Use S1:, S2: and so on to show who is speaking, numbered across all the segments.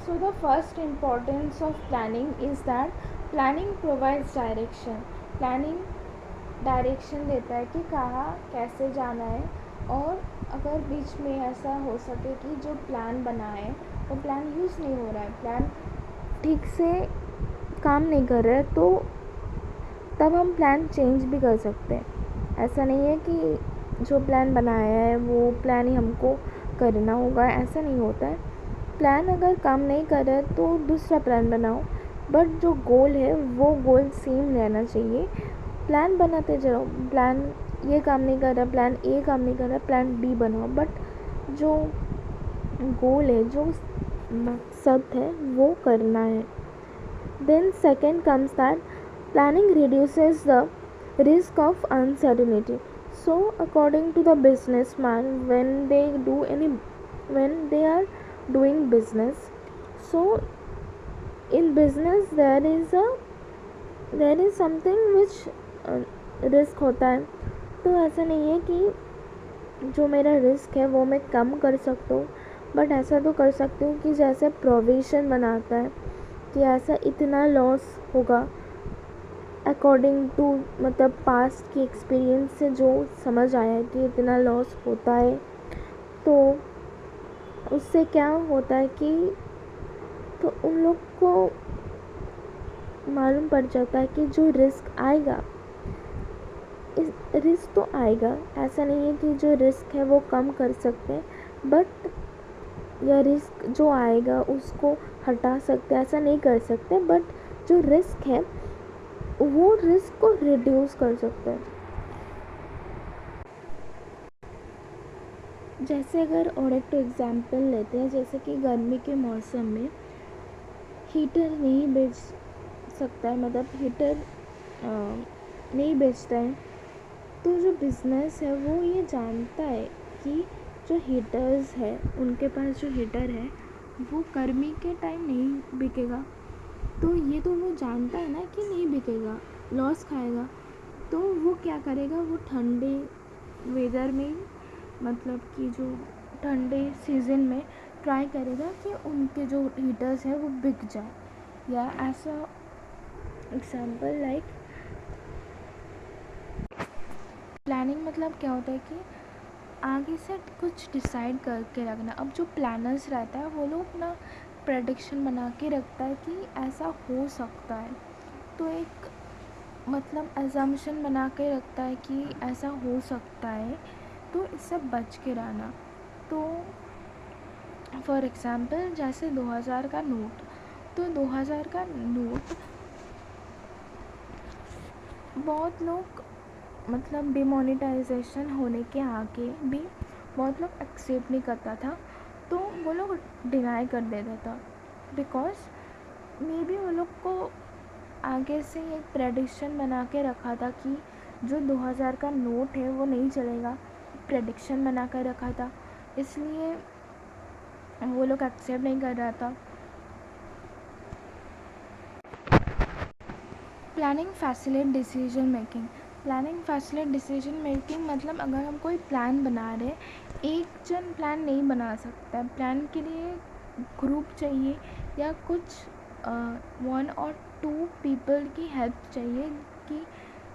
S1: So the first importance of planning is that planning provides direction. Planning direction देता है कि कहाँ कैसे जाना है, और अगर बीच में ऐसा हो सके कि जो प्लान बना है वो प्लान यूज़ नहीं हो रहा है, प्लान ठीक से काम नहीं कर रहा है, तो तब हम प्लान चेंज भी कर सकते हैं। ऐसा नहीं है कि जो प्लान बनाया है वो प्लान ही हमको करना होगा, ऐसा नहीं होता है। प्लान अगर काम नहीं कर रहा है तो दूसरा प्लान बनाओ, बट जो गोल है वो गोल सेम रहना चाहिए। प्लान बनाते जाओ, प्लान ये काम नहीं कर रहा, प्लान ए काम नहीं कर रहा, प्लान बी बनाओ, बट जो गोल है, जो मकसद है वो करना है। Then second comes that planning reduces the risk of uncertainty. So according to the businessman, when they are doing business, so in business there is something which risk होता है। तो ऐसा नहीं है कि जो मेरा रिस्क है वो मैं कम कर सकता हूँ, बट ऐसा तो कर सकती हूँ कि जैसे प्रोविज़न बनाता है कि ऐसा इतना लॉस होगा अकॉर्डिंग टू, मतलब पास्ट की एक्सपीरियंस से जो समझ आया है कि इतना लॉस होता है। तो उससे क्या होता है कि तो उन लोग को मालूम पड़ जाता है कि जो रिस्क आएगा, इस रिस्क तो आएगा, ऐसा नहीं है कि जो रिस्क है वो कम कर सकते हैं, बट या रिस्क जो आएगा उसको हटा सकते, ऐसा नहीं कर सकते, बट जो रिस्क है वो रिस्क को रिड्यूस कर सकते हैं। जैसे अगर और एक तो एग्जांपल लेते हैं, जैसे कि गर्मी के मौसम में हीटर नहीं बेच सकता है, मतलब हीटर नहीं बेचता है, तो जो बिज़नेस है वो ये जानता है कि जो हीटर्स है, उनके पास जो हीटर है वो गर्मी के टाइम नहीं बिकेगा, तो ये तो वो जानता है ना कि नहीं बिकेगा, लॉस खाएगा। तो वो क्या करेगा, वो ठंडे वेदर में, मतलब कि जो ठंडे सीज़न में ट्राई करेगा कि उनके जो हीटर्स हैं वो बिक जाए। या ऐसा एग्जांपल लाइक प्लानिंग मतलब क्या होता है कि आगे से कुछ डिसाइड करके रखना। अब जो प्लानर्स रहता है वो लोग ना प्रेडिक्शन बना के रखता है कि ऐसा हो सकता है, तो एक मतलब अजम्पशन बना के रखता है कि ऐसा हो सकता है, तो इससे बच के रहना। तो फॉर एग्ज़ाम्पल जैसे 2000 का नोट, तो 2000 का नोट बहुत लोग, मतलब डिमोनेटाइजेशन होने के आगे भी बहुत लोग एक्सेप्ट नहीं करता था, तो वो लोग डिनाई कर देता था, बिकॉज मे बी वो लोग को आगे से एक प्रेडिक्शन बना के रखा था कि जो 2000 का नोट है वो नहीं चलेगा, प्रेडिक्शन बना कर रखा था, इसलिए वो लोग एक्सेप्ट नहीं कर रहा था। Planning facilitate decision making. Planning facilitate decision making मतलब अगर हम कोई प्लान बना रहे, एक जन प्लान नहीं बना सकता है, प्लान के लिए ग्रुप चाहिए या कुछ 1 और 2 पीपल की हेल्प चाहिए कि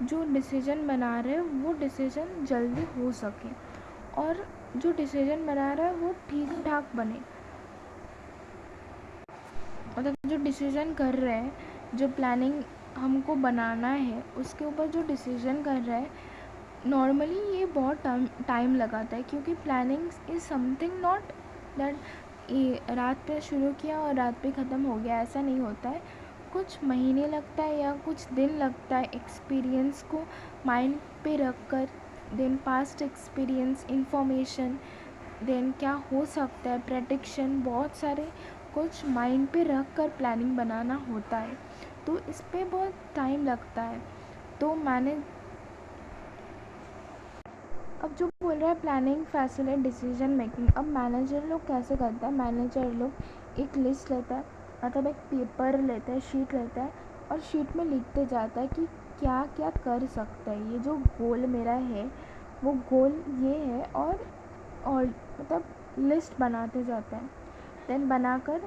S1: जो डिसीजन बना रहे हैं वो डिसीजन जल्दी हो सके, और जो डिसीजन बना रहा है वो ठीक ठाक बने। मतलब जो डिसीजन कर रहे हैं, जो प्लानिंग हमको बनाना है उसके ऊपर जो डिसीजन कर रहा है, नॉर्मली ये बहुत टाइम लगाता है, क्योंकि planning is something not that ये रात पे शुरू किया और रात पे ख़त्म हो गया, ऐसा नहीं होता है। कुछ महीने लगता है या कुछ दिन लगता है एक्सपीरियंस को माइंड पे रख कर, then past experience, information, then क्या हो सकता है, प्रेडिक्शन, बहुत सारे कुछ माइंड पे रख कर प्लानिंग बनाना होता है, तो इस पे बहुत टाइम लगता है। तो मैंने अब जो बोल रहा है प्लानिंग फैसिलिटेट डिसीजन मेकिंग, अब मैनेजर लोग कैसे करता है, मैनेजर लोग एक लिस्ट लेता है, मतलब एक पेपर लेता है, शीट लेता है, और शीट में लिखते जाता है कि क्या क्या कर सकता है, ये जो गोल मेरा है वो गोल ये है, और मतलब लिस्ट बनाते जाता है। देन बनाकर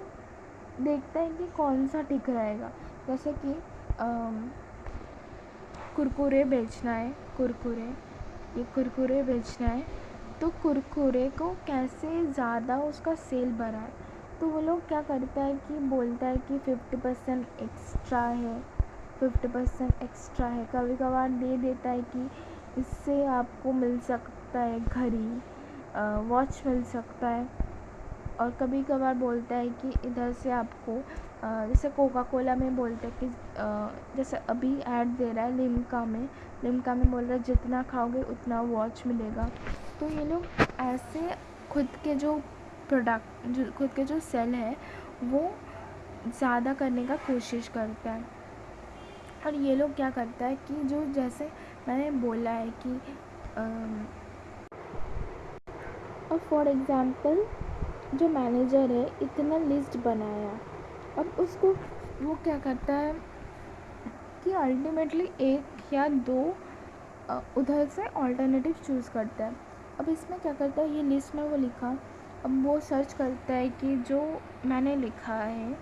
S1: देखता है कि कौन सा ठीक रहेगा। जैसे कि कुरकुरे बेचना है, ये कुरकुरे बेचना है, तो कुरकुरे को कैसे ज़्यादा उसका सेल बढ़ाए। तो वो लोग क्या करता है कि बोलता है कि 50% एक्स्ट्रा है, 50% एक्स्ट्रा है, कभी कभार दे देता है कि इससे आपको मिल सकता है घड़ी, वॉच मिल सकता है। और कभी कभार बोलता है कि इधर से आपको जैसे कोका कोला में बोलते हैं कि जैसे अभी ऐड दे रहा है लिम्का में बोल रहा है जितना खाओगे उतना वॉच मिलेगा। तो ये लोग ऐसे खुद के जो सेल है वो ज़्यादा करने का कोशिश करता है। और ये लोग क्या करता है कि जो जैसे मैंने बोला है कि और फॉर एग्ज़ाम्पल जो मैनेजर है इतना लिस्ट बनाया, अब उसको वो क्या करता है कि अल्टीमेटली एक या दो उधर से ऑल्टरनेटिव चूज़ करता है। अब इसमें क्या करता है, ये लिस्ट में वो लिखा, अब वो सर्च करता है कि जो मैंने लिखा है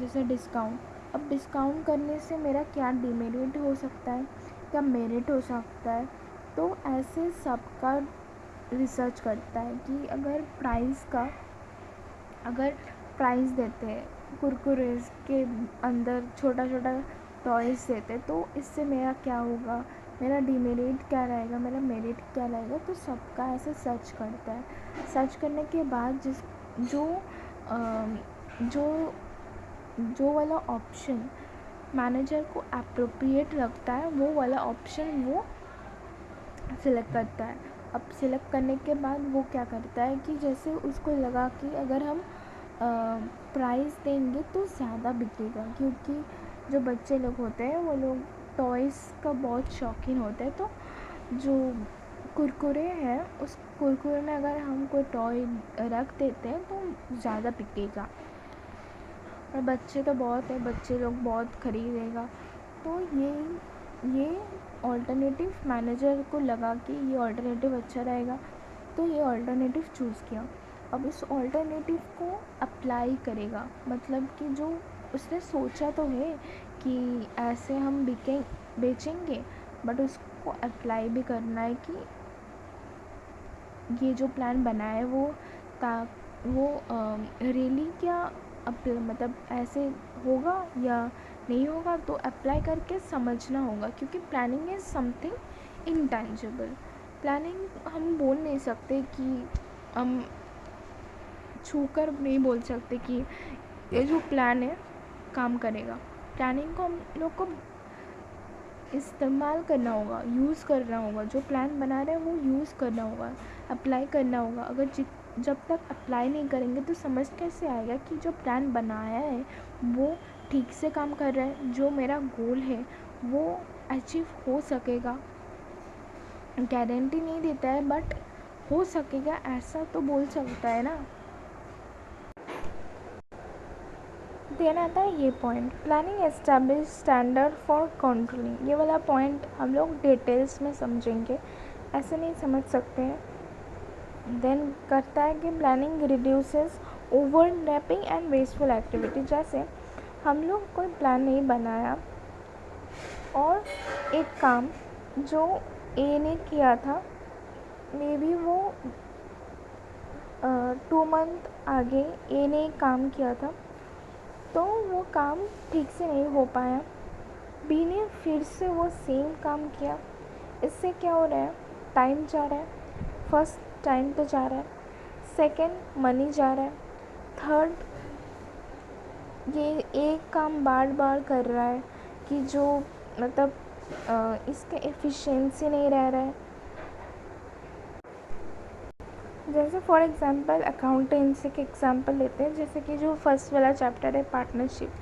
S1: जैसे डिस्काउंट, अब डिस्काउंट करने से मेरा क्या डिमेरिट हो सकता है, क्या मेरिट हो सकता है। तो ऐसे सबका रिसर्च करता है कि अगर प्राइस देते हैं कुरकुरेस के अंदर छोटा छोटा टॉयज़ देते, तो इससे मेरा क्या होगा, मेरा डिमेरिट क्या रहेगा, मेरा मेरिट क्या रहेगा। तो सबका ऐसे सर्च करता है। सर्च करने के बाद जो वाला ऑप्शन मैनेजर को अप्रोप्रिएट लगता है वो वाला ऑप्शन वो सिलेक्ट करता है। अब सिलेक्ट करने के बाद वो क्या करता है कि जैसे उसको लगा कि अगर हम प्राइस देंगे तो ज़्यादा बिकेगा, क्योंकि जो बच्चे लोग होते हैं वो लोग टॉयज़ का बहुत शौकीन होते हैं। तो जो कुरकुरे है उस कुरकुरे में अगर हम कोई टॉय रख देते हैं तो ज़्यादा बिकेगा, और बच्चे तो बहुत है, बच्चे लोग बहुत खरीदेगा। तो ये ऑल्टरनेटिव मैनेजर को लगा कि ये ऑल्टरनेटिव अच्छा रहेगा, तो ये ऑल्टरनेटिव चूज़ किया। अब इस ऑल्टरनेटिव को अप्लाई करेगा, मतलब कि जो उसने सोचा तो है कि ऐसे हम बेचेंगे, बट उसको अप्लाई भी करना है कि ये जो प्लान बना है वो रियली क्या मतलब ऐसे होगा या नहीं होगा, तो अप्लाई करके समझना होगा। क्योंकि planning is something intangible. Planning हम बोल नहीं सकते कि हम छूकर नहीं बोल सकते कि ये जो प्लान है काम करेगा। प्लानिंग को हम लोग को इस्तेमाल करना होगा, यूज़ करना होगा। जो प्लान बना रहे हैं वो यूज़ करना होगा, अप्लाई करना होगा। अगर जब तक अप्लाई नहीं करेंगे तो समझ कैसे आएगा कि जो प्लान बनाया है वो ठीक से काम कर रहा है, जो मेरा गोल है वो अचीव हो सकेगा। गारंटी नहीं देता है बट हो सकेगा ऐसा तो बोल सकता है ना। देन आता है ये point, planning establish standard for controlling. ये वाला पॉइंट हम लोग डिटेल्स में समझेंगे, ऐसे नहीं समझ सकते हैं। देन करता है कि planning reduces overlapping and wasteful activity. जैसे हम लोग कोई प्लान नहीं बनाया और एक काम जो ए ने किया था, मे बी वो 2 मंथ आगे ए ने एक काम किया था, तो वो काम ठीक से नहीं हो पाया, बी ने फिर से वो सेम काम किया। इससे क्या हो रहा है, टाइम जा रहा है। फर्स्ट टाइम तो जा रहा है, सेकंड मनी जा रहा है, थर्ड ये एक काम बार बार कर रहा है कि जो मतलब इसके एफिशिएंसी नहीं रह रहा है। जैसे फॉर एग्ज़ाम्पल अकाउंटेंसी के एग्ज़ाम्पल लेते हैं, जैसे कि जो फर्स्ट वाला चैप्टर है पार्टनरशिप।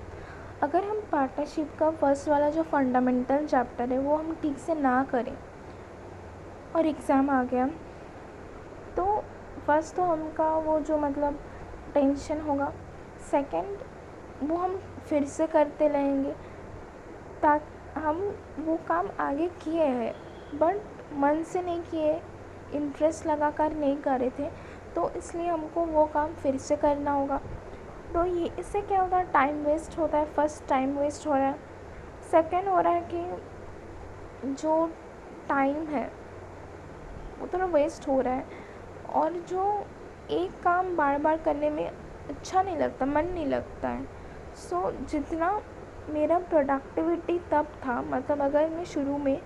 S1: अगर हम पार्टनरशिप का फर्स्ट वाला जो फंडामेंटल चैप्टर है वो हम ठीक से ना करें और एग्ज़ाम आ गया, तो फर्स्ट तो हमका वो जो मतलब टेंशन होगा, सेकंड वो हम फिर से करते रहेंगे ताकि हम वो काम आगे किए हैं बट मन से नहीं किए, इंटरेस्ट लगा कर नहीं कर रहे थे, तो इसलिए हमको वो काम फिर से करना होगा। तो ये इससे क्या होता है, टाइम वेस्ट होता है। फर्स्ट टाइम वेस्ट हो रहा है, सेकंड हो रहा है कि जो टाइम है वो थोड़ा वेस्ट हो रहा है, और जो एक काम बार बार करने में अच्छा नहीं लगता, मन नहीं लगता है। सो जितना मेरा प्रोडक्टिविटी तब था, मतलब अगर मैं शुरू में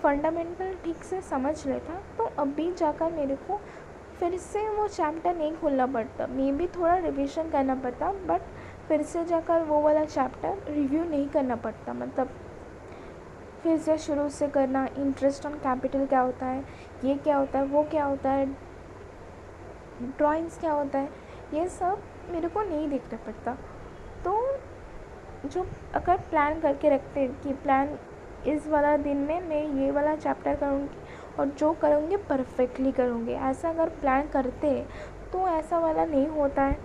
S1: फंडामेंटल ठीक से समझ लेता तो अभी जाकर मेरे को फिर से वो चैप्टर नहीं खोलना पड़ता, मे भी थोड़ा रिवीजन करना पड़ता, बट फिर से जाकर वो वाला चैप्टर रिव्यू नहीं करना पड़ता। मतलब फिर से शुरू से करना, इंटरेस्ट ऑन कैपिटल क्या होता है, ये क्या होता है, वो क्या होता है, ड्राइंग्स क्या होता है, ये सब मेरे को नहीं देखना पड़ता। तो जो अगर प्लान करके रखते कि प्लान इस वाला दिन में मैं ये वाला चैप्टर करूँगी और जो करूँगी परफेक्टली करूँगी, ऐसा अगर प्लान करते तो ऐसा वाला नहीं होता है।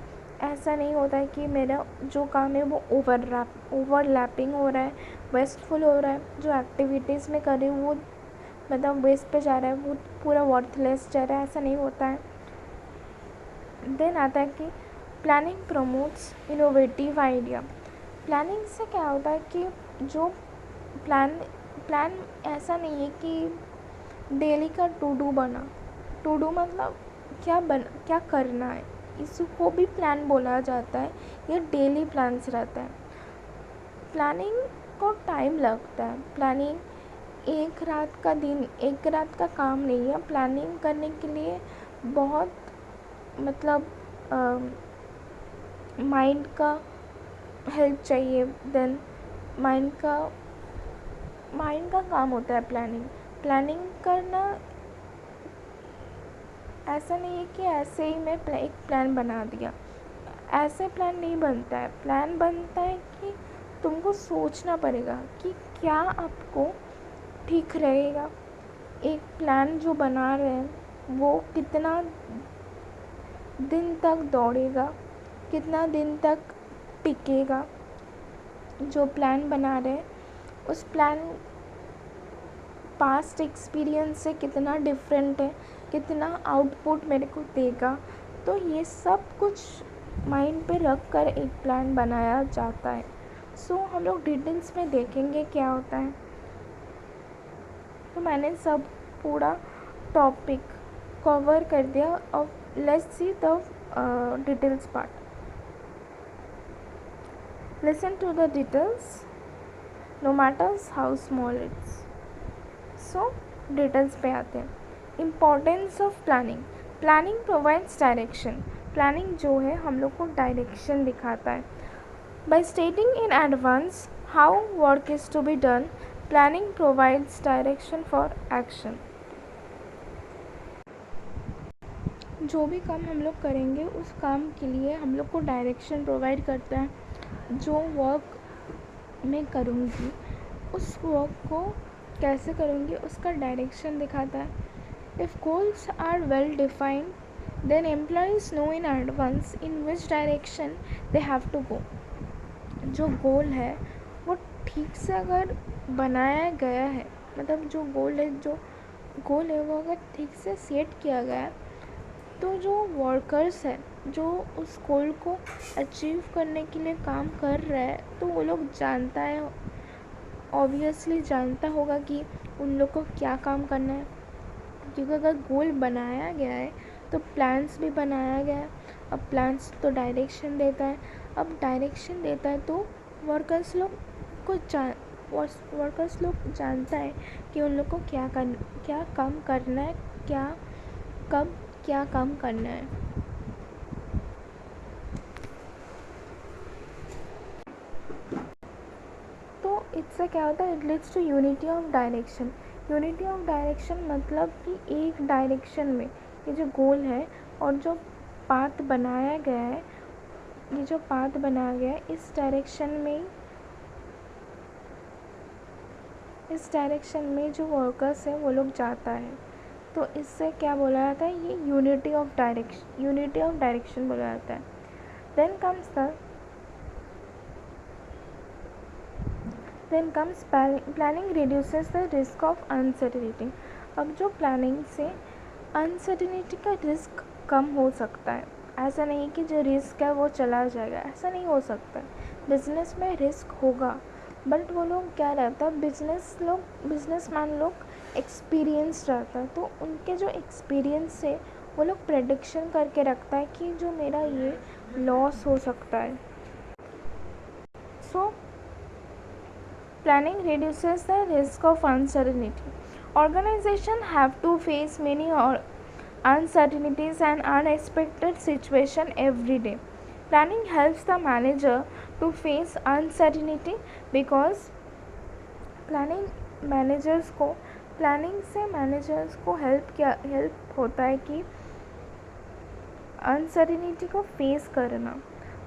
S1: ऐसा नहीं होता है कि मेरा जो काम है वो ओवरलैपिंग हो रहा है, वेस्टफुल हो रहा है, जो एक्टिविटीज़ में कर रही हूँ वो मतलब वेस्ट पे जा रहा है, वो पूरा वर्थलेस जा रहा है, ऐसा नहीं होता है। देन आता है कि planning promotes innovative idea. Planning से क्या होता है कि जो प्लान ऐसा नहीं है कि डेली का टू डू बना, टू डू मतलब क्या करना है, इसको भी प्लान बोला जाता है। ये डेली प्लान्स रहता है। प्लानिंग को टाइम लगता है। प्लानिंग एक रात का काम नहीं है। प्लानिंग करने के लिए बहुत मतलब माइंड का हेल्प चाहिए। देन माइंड का काम होता है प्लानिंग करना। ऐसा नहीं है कि ऐसे ही मैं एक प्लान बना दिया, ऐसे प्लान नहीं बनता है। प्लान बनता है कि तुमको सोचना पड़ेगा कि क्या आपको ठीक रहेगा। एक प्लान जो बना रहे हैं वो कितना दिन तक दौड़ेगा, कितना दिन तक टिकेगा। जो प्लान बना रहे हैं उस प्लान पास्ट एक्सपीरियंस से कितना डिफरेंट है, कितना आउटपुट मेरे को देगा। तो ये सब कुछ माइंड पे रख कर एक प्लान बनाया जाता है। सो हम लोग डिटेल्स में देखेंगे क्या होता है। तो मैंने सब पूरा टॉपिक कवर कर दिया। और let's see the details part. Listen to the details no matters how small it's. So details पे आते हैं। Importance of planning provides direction. Planning जो है हम लोग को डायरेक्शन दिखाता है। By stating in advance how work is to be done, planning provides direction for action. जो भी काम हम लोग करेंगे उस काम के लिए हम लोग को डायरेक्शन प्रोवाइड करता है। जो वर्क मैं करूँगी उस वर्क को कैसे करूँगी उसका डायरेक्शन दिखाता है। If goals are well defined then employees know in advance in which direction they have to go. जो गोल है वो ठीक से अगर बनाया गया है, मतलब जो गोल है वो अगर ठीक से सेट किया गया है, तो जो वर्कर्स है जो उस गोल को अचीव करने के लिए काम कर रहा है तो वो लोग जानता है, ऑब्वियसली जानता होगा कि उन लोग को क्या काम करना है। क्योंकि अगर गोल बनाया गया है तो प्लान्स भी बनाया गया है। अब प्लान्स तो डायरेक्शन देता है। अब डायरेक्शन देता है तो वर्कर्स लोग जानता है कि उन लोग को क्या काम करना है, कब क्या काम करना है। तो इससे क्या होता है, it leads to unity of direction. Unity of direction मतलब कि एक डायरेक्शन में ये जो गोल है और जो पाथ बनाया गया है, इस डायरेक्शन में जो वर्कर्स है वो लोग जाता है। तो इससे क्या बोला जाता है, ये यूनिटी ऑफ डायरेक्शन बोला जाता है। Then comes planning reduces the risk of uncertainty. अब जो प्लानिंग से अनसर्टेनिटी का रिस्क कम हो सकता है। ऐसा नहीं कि जो रिस्क है वो चला जाएगा, ऐसा नहीं हो सकता। बिजनेस में रिस्क होगा, बट वो लोग क्या रहता है, बिजनेसमैन लोग एक्सपीरियंस रहता है, तो उनके जो एक्सपीरियंस से वो लोग प्रेडिक्शन करके रखता है कि जो मेरा ये लॉस हो सकता है। सो planning reduces the risk of uncertainty. Organizations have to face many uncertainties and unexpected situations every day. Planning helps the manager to face uncertainty because planning से मैनेजर्स को हेल्प होता है कि अनसर्टिनिटी को फेस करना।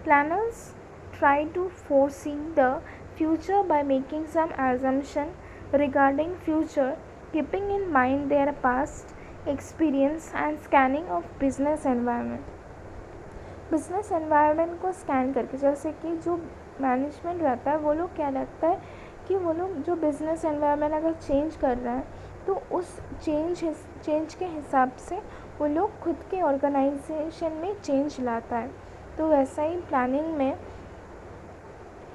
S1: Planners try to foresee the future by making some assumption regarding future, keeping in mind their past experience and scanning of business environment. Business environment को scan करके, जैसे कि जो मैनेजमेंट रहता है वो लोग क्या लगता है कि वो लोग जो बिज़नेस एनवायरनमेंट अगर चेंज कर रहा है तो उस चेंज के हिसाब से वो लोग खुद के ऑर्गेनाइजेशन में चेंज लाता है। तो वैसा ही प्लानिंग में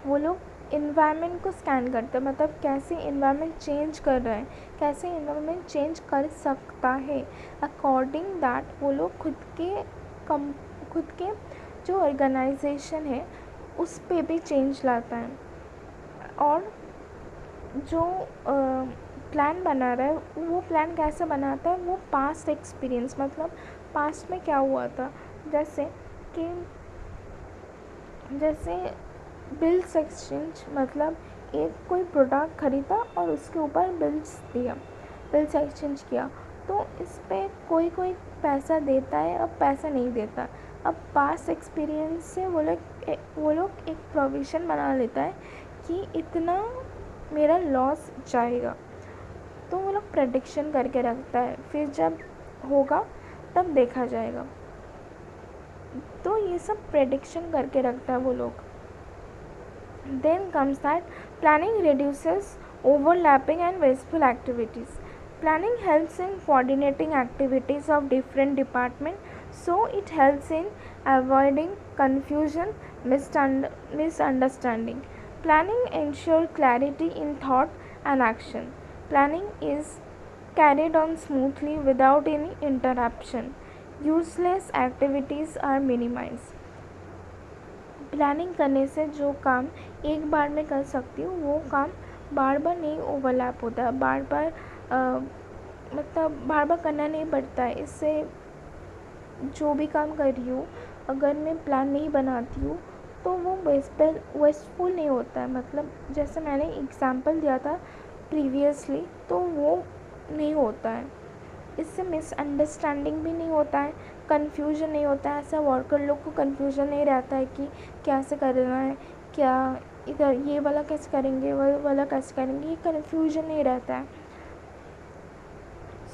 S1: वो लोग इन्वायरमेंट को स्कैन करते हैं, मतलब कैसे इन्वायरमेंट चेंज कर रहे हैं, कैसे इन्वायरमेंट चेंज कर सकता है। अकॉर्डिंग दैट वो लोग खुद के जो ऑर्गेनाइजेशन है उस पे भी चेंज लाता है। और जो प्लान बना रहा है वो प्लान कैसे बनाता है, वो पास्ट एक्सपीरियंस, मतलब पास्ट में क्या हुआ था, जैसे बिल्स एक्सचेंज, मतलब कोई प्रोडक्ट ख़रीदा और उसके ऊपर बिल्स एक्सचेंज किया, तो इस पे कोई पैसा देता है, अब पैसा नहीं देता। अब पास्ट एक्सपीरियंस से वो लोग एक प्रोविज़न बना लेता है कि इतना मेरा लॉस जाएगा, तो वो लोग प्रेडिक्शन करके रखता है, फिर जब होगा तब देखा जाएगा। तो ये सब प्रेडिक्शन करके रखता है वो लोग। Then comes that planning reduces overlapping and wasteful activities. Planning helps in coordinating activities of different departments, so it helps in avoiding confusion, misunderstanding. Planning ensures clarity in thought and action. Planning is carried on smoothly without any interruption. Useless activities are minimized. Planning करने से जो काम एक बार में कर सकती हूँ वो काम बार बार नहीं ओवरलैप होता है, बार बार करना नहीं पड़ता है। इससे जो भी काम कर रही हूँ अगर मैं प्लान नहीं बनाती हूँ तो वो वेस्टफुल नहीं होता है, मतलब जैसे मैंने एग्ज़ाम्पल दिया था प्रीवियसली, तो वो नहीं होता है। इससे मिसअंडरस्टैंडिंग भी नहीं होता है, कन्फ्यूजन नहीं होता है। ऐसा वर्कर लोग को कन्फ्यूजन नहीं रहता है कि कैसे करना है, क्या इधर ये वाला कैसे करेंगे, वो वाला कैसे करेंगे, ये कन्फ्यूजन नहीं रहता है।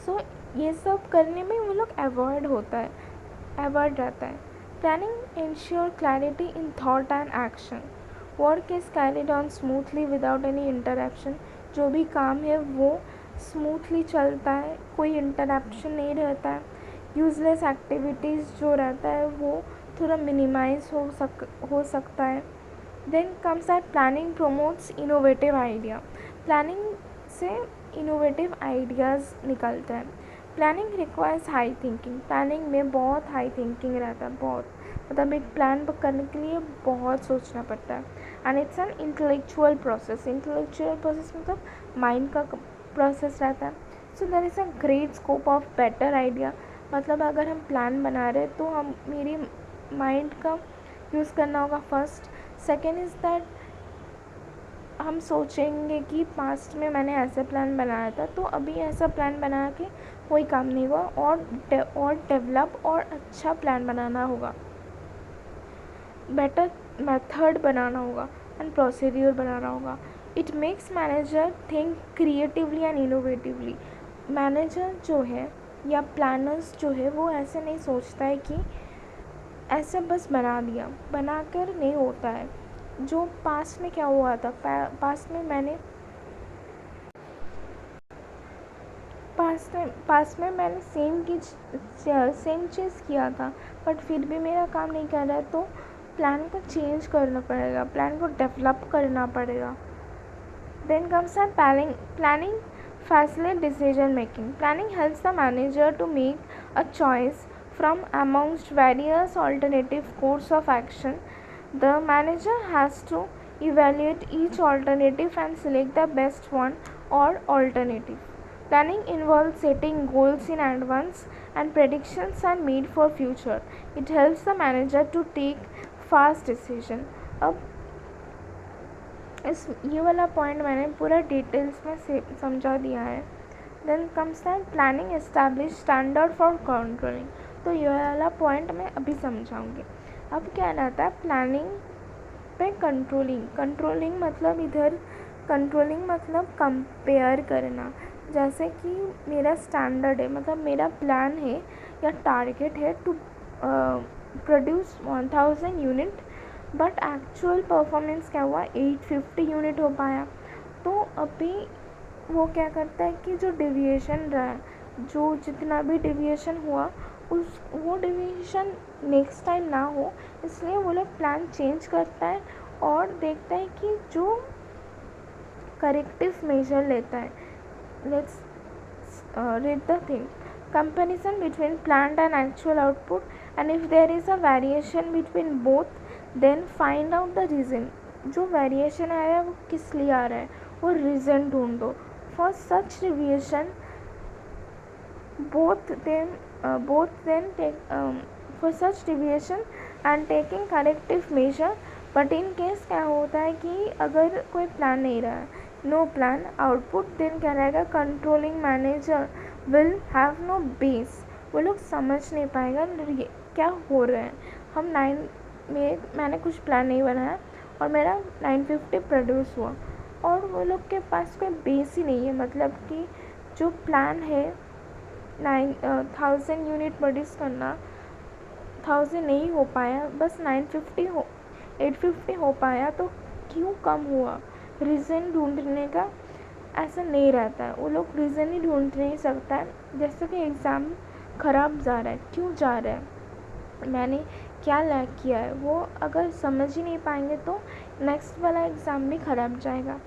S1: सो ये सब करने में वो लोग अवॉइड रहता है। Planning ensure clarity in thought and action. Work is carried on smoothly without any interruption. जो भी काम है वो स्मूथली चलता है, कोई इंटरप्शन नहीं रहता है। यूज़लेस एक्टिविटीज़ जो रहता है वो थोड़ा मिनिमाइज हो सकता है। Then comes that planning promotes innovative idea. Planning से इनोवेटिव आइडियाज़ निकलते हैं। Planning requires high thinking. Planning में बहुत हाई थिंकिंग रहता है, बहुत, मतलब एक प्लान करने के लिए बहुत सोचना पड़ता है। And it's an intellectual process मतलब माइंड का प्रोसेस रहता है। So there is a great scope of better idea. मतलब अगर हम प्लान बना रहे हैं तो हम मेरी माइंड का यूज़ करना होगा फर्स्ट। सेकेंड इज़ दैट हम सोचेंगे कि पास्ट में मैंने ऐसा प्लान बनाया था तो अभी ऐसा प्लान बना के कोई काम नहीं हुआ, और डेवलप और अच्छा प्लान बनाना होगा, बेटर मेथड बनाना होगा एंड प्रोसीड्यूर बनाना होगा। It makes manager think creatively and innovatively. Manager जो है या प्लानर्स जो है वो ऐसे नहीं सोचता है कि ऐसे बस बनाकर नहीं होता है। जो पास्ट में क्या हुआ था, पास्ट पास में मैंने सेम चीज़ किया था, बट फिर भी मेरा काम नहीं कर रहा है, तो प्लान को चेंज करना पड़ेगा, प्लान को डेवलप करना पड़ेगा. Then comes our planning facilitate decision making. Planning helps the manager to make a choice from amongst various alternative course of action. The manager has to evaluate each alternative and select the best one or alternative. Planning involves setting goals in advance and predictions are made for future. It helps the manager to take fast decision. अब ये वाला point मैंने पूरा details में से समझा दिया है. Then comes that planning establish standard for controlling. तो ये वाला पॉइंट मैं अभी समझाऊंगी. अब क्या रहता है प्लानिंग पे कंट्रोलिंग मतलब इधर कंट्रोलिंग मतलब कंपेयर करना. जैसे कि मेरा स्टैंडर्ड है, मतलब मेरा प्लान है या टारगेट है to produce 1000 unit, but actual performance क्या हुआ, 850 यूनिट हो पाया. तो अभी वो क्या करता है कि जो डिविएशन रहा, जो जितना भी डिविएशन हुआ वो डिविएशन नेक्स्ट टाइम ना हो, इसलिए वो लोग प्लान चेंज करता है और देखता है कि जो करेक्टिव मेजर लेता है. Let's read the thing. Comparison between planned and actual output, and if there is a variation between both, then find out the reason. जो वेरिएशन आ रहा है वो किस लिए आ रहा है, वो रीज़न ढूंढो. For such deviation, both then take for such deviation and taking corrective measure. But in case क्या होता है कि अगर कोई प्लान नहीं रहा है, नो प्लान आउटपुट, देन क्या रहेगा, controlling manager will have no base. वो लोग समझ नहीं पाएगा क्या हो रहा है. मैंने कुछ प्लान नहीं बनाया और मेरा 950 प्रोड्यूस हुआ और वो लोग के पास कोई बेस ही नहीं है. मतलब कि जो प्लान है 1000 यूनिट प्रोड्यूस करना, 1000 नहीं हो पाया, बस 850 हो पाया. तो क्यों कम हुआ, रीज़न ढूंढने का ऐसा नहीं रहता है. वो लोग रीज़न ही ढूंढ नहीं सकता है. जैसे कि एग्ज़ाम ख़राब जा रहा है, क्यों जा रहा है, मैंने क्या लैक किया है, वो अगर समझ ही नहीं पाएंगे तो नेक्स्ट वाला एग्ज़ाम भी ख़राब जाएगा.